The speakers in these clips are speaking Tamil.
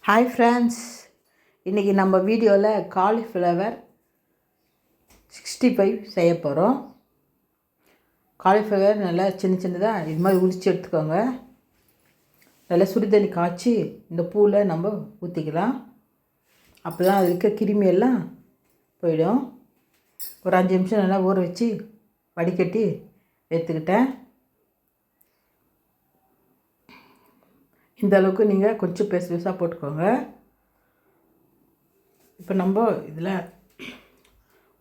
ஹாய் ஃப்ரெண்ட்ஸ், இன்றைக்கி நம்ம வீடியோவில் காலிஃப்ளவர் 65 செய்ய போகிறோம். காலிஃப்ளவர் நல்லா சின்னதாக இது மாதிரி உரித்து எடுத்துக்கோங்க. நல்லா சுடுதண்ணி காய்ச்சி இந்த பூவில் நம்ம ஊற்றிக்கலாம். அப்போ தான் அது இருக்க கிருமியெல்லாம் போயிடும். ஒரு 5 நிமிஷம் நல்லா ஊற வச்சு வடிகட்டி எடுத்துக்கிட்டேன். இந்த அளவுக்கு நீங்கள் கொஞ்சம் பெருசாக போட்டுக்கோங்க. இப்போ நம்ம இதில்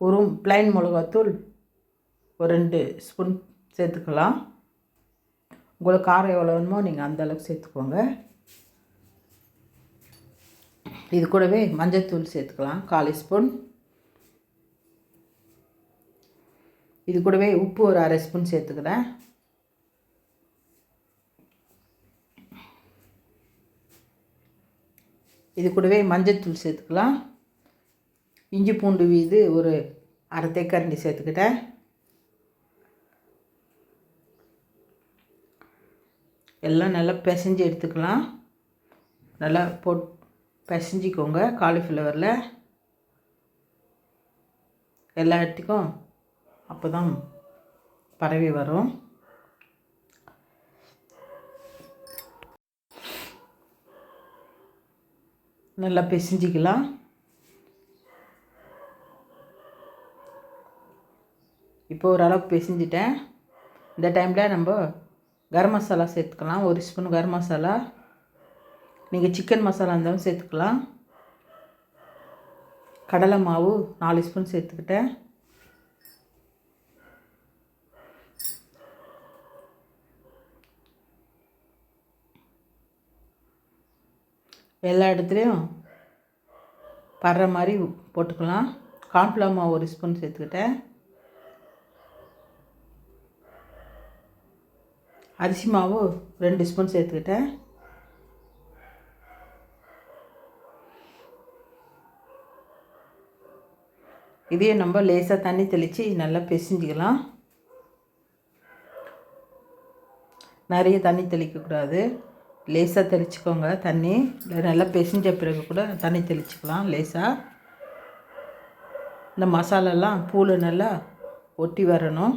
ஒரு பிளைன் மிளகாத்தூள் ஒரு 2 ஸ்பூன் சேர்த்துக்கலாம். உங்களுக்கு காரம் எவ்வளோ வேணுமோ நீங்கள் அந்த அளவுக்கு சேர்த்துக்கோங்க. இது கூடவே மஞ்சள்தூள் சேர்த்துக்கலாம் 1/4 ஸ்பூன். இது கூடவே உப்பு ஒரு 1/2 ஸ்பூன் சேர்த்துக்கிறேன். இது கூடவே மஞ்சள்தூள் சேர்த்துக்கலாம். இஞ்சி பூண்டு விழுது ஒரு 1/2 தேக்கரண்டி சேர்த்துக்கிட்டேன். எல்லாம் நல்லா பிசைஞ்சு எடுத்துக்கலாம். நல்லா பிசைஞ்சிக்கோங்க. காலிஃப்ளவரில் எல்லா இடத்துக்கும் அப்போ தான் பரவி வரும். நல்லா பிசைஞ்சிக்கலாம். இப்போ ஓரளவுக்கு பிசைஞ்சிட்டேன். இந்த டைமில் நம்ம கரம் மசாலா சேர்த்துக்கலாம். 1 ஸ்பூன் கரம் மசாலா. நீங்கள் சிக்கன் மசாலா இருந்தாலும் சேர்த்துக்கலாம். கடலை மாவு 4 ஸ்பூன் சேர்த்துக்கிட்டேன். எல்லா இடத்துலையும் படுற மாதிரி போட்டுக்கலாம். கார்ன்ஃப்ளவர் மாவு 1 ஸ்பூன் சேர்த்துக்கிட்டேன். அரிசி மாவு 2 ஸ்பூன் சேர்த்துக்கிட்டேன். இதே நம்ம லேசாக தண்ணி தெளித்து நல்லா பிசைஞ்சிக்கலாம். நிறைய தண்ணி தெளிக்கக்கூடாது, லேசாக தெளிச்சுக்கோங்க. தண்ணி நல்லா பிசைஞ்ச பிறகு கூட தண்ணி தெளிச்சுக்கலாம் லேசாக. இந்த மசாலாலாம் பூவில் நல்லா ஒட்டி வரணும்.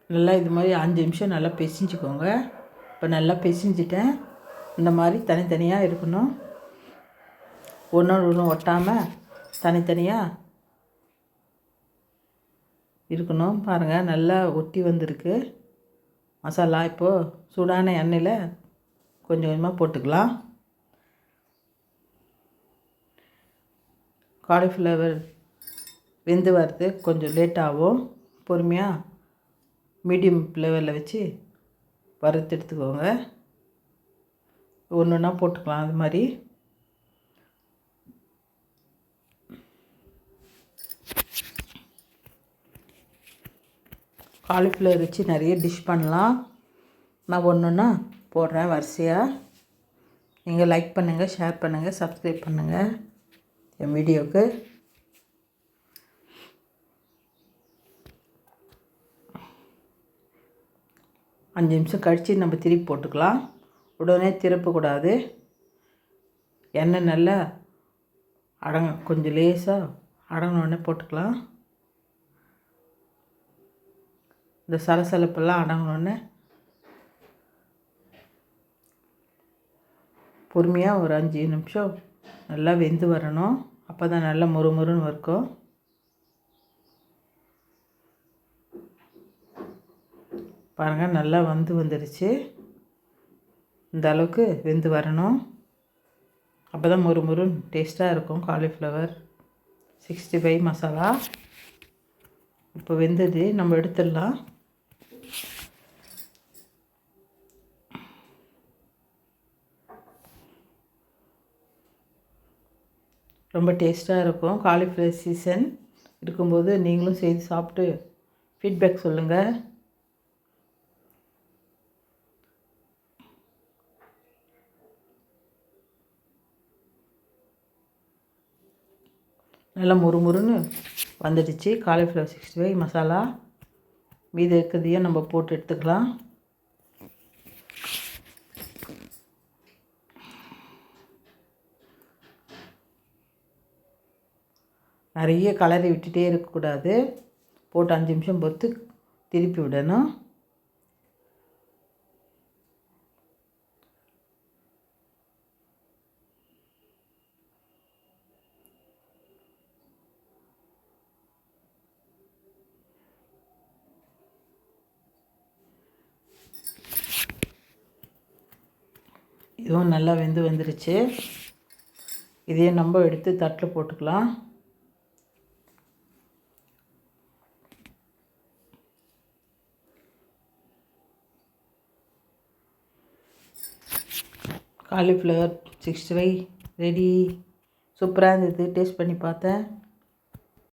நல்லா இது மாதிரி 5 நிமிஷம் நல்லா பிசைஞ்சிக்கோங்க. இப்போ நல்லா பிசைஞ்சிட்டேன். இந்த மாதிரி தனித்தனியாக இருக்கணும். ஒன்றோடு ஒன்று ஒட்டாமல் தனித்தனியாக இருக்கணும். பாருங்கள், நல்லா ஒட்டி வந்திருக்கு மசாலா. இப்போது சூடான எண்ணெயில் கொஞ்சம் கொஞ்சமாக போட்டுக்கலாம். காலிஃப்ளவர் வெந்து வர்றது கொஞ்சம் லேட் ஆகும். பொறுமையாக மீடியம் ஃப்ளேவரில் வச்சு வறுத்து எடுத்துக்கோங்க. ஒன்று ஒன்றா போட்டுக்கலாம். அது மாதிரி காலிஃப்ளவர் வச்சு நிறைய டிஷ் பண்ணலாம். நான் ஒன்று ஒன்றா போடுறேன் வரிசையாக. நீங்கள் லைக் பண்ணுங்கள், ஷேர் பண்ணுங்கள், சப்ஸ்கிரைப் பண்ணுங்கள் என் வீடியோவுக்கு. அஞ்சு நிமிஷம் கழித்து நம்ம திருப்பி போட்டுக்கலாம். உடனே திருப்பக்கூடாது. எண்ணெய் நல்லா கொஞ்சம் லேசாக அடங்கினோடனே போட்டுக்கலாம். இந்த சலசலப்பெல்லாம் அடங்கினோடனே பொறுமையாக ஒரு 5 நிமிஷம் நல்லா வெந்து வரணும். அப்போ தான் நல்லா முறுமுறுன்னு இருக்கும். பாருங்கள், நல்லா வந்துடுச்சு. இந்த அளவுக்கு வெந்து வரணும். அப்போ தான் முறுமுறுன்னு டேஸ்ட்டாக இருக்கும் காலிஃப்ளவர் 65 மசாலா. இப்போ வெந்தது, நம்ம எடுத்துடலாம். ரொம்ப டேஸ்ட்டாக இருக்கும். காலிஃப்ளவர் சீசன் இருக்கும்போது நீங்களும் செய்து சாப்பிட்டு ஃபீட்பேக் சொல்லுங்கள். நல்லா முறுமுறுன்னு வந்துடுச்சு காலிஃப்ளவர் 65 மசாலா. மீதி இருக்கிறதையும் நம்ம போட்டு எடுத்துக்கலாம். நிறைய கலரி விட்டுட்டே இருக்கக்கூடாது. போட்டு 5 நிமிஷம் பொறுத்து திருப்பி விடணும். இதுவும் நல்லா வெந்து வந்துடுச்சு. இதையே நம்ம எடுத்து தட்டில் போட்டுக்கலாம். Cauliflower 65 ready. சூப்பராக இருந்தது. டேஸ்ட் பண்ணி பார்த்தேன்.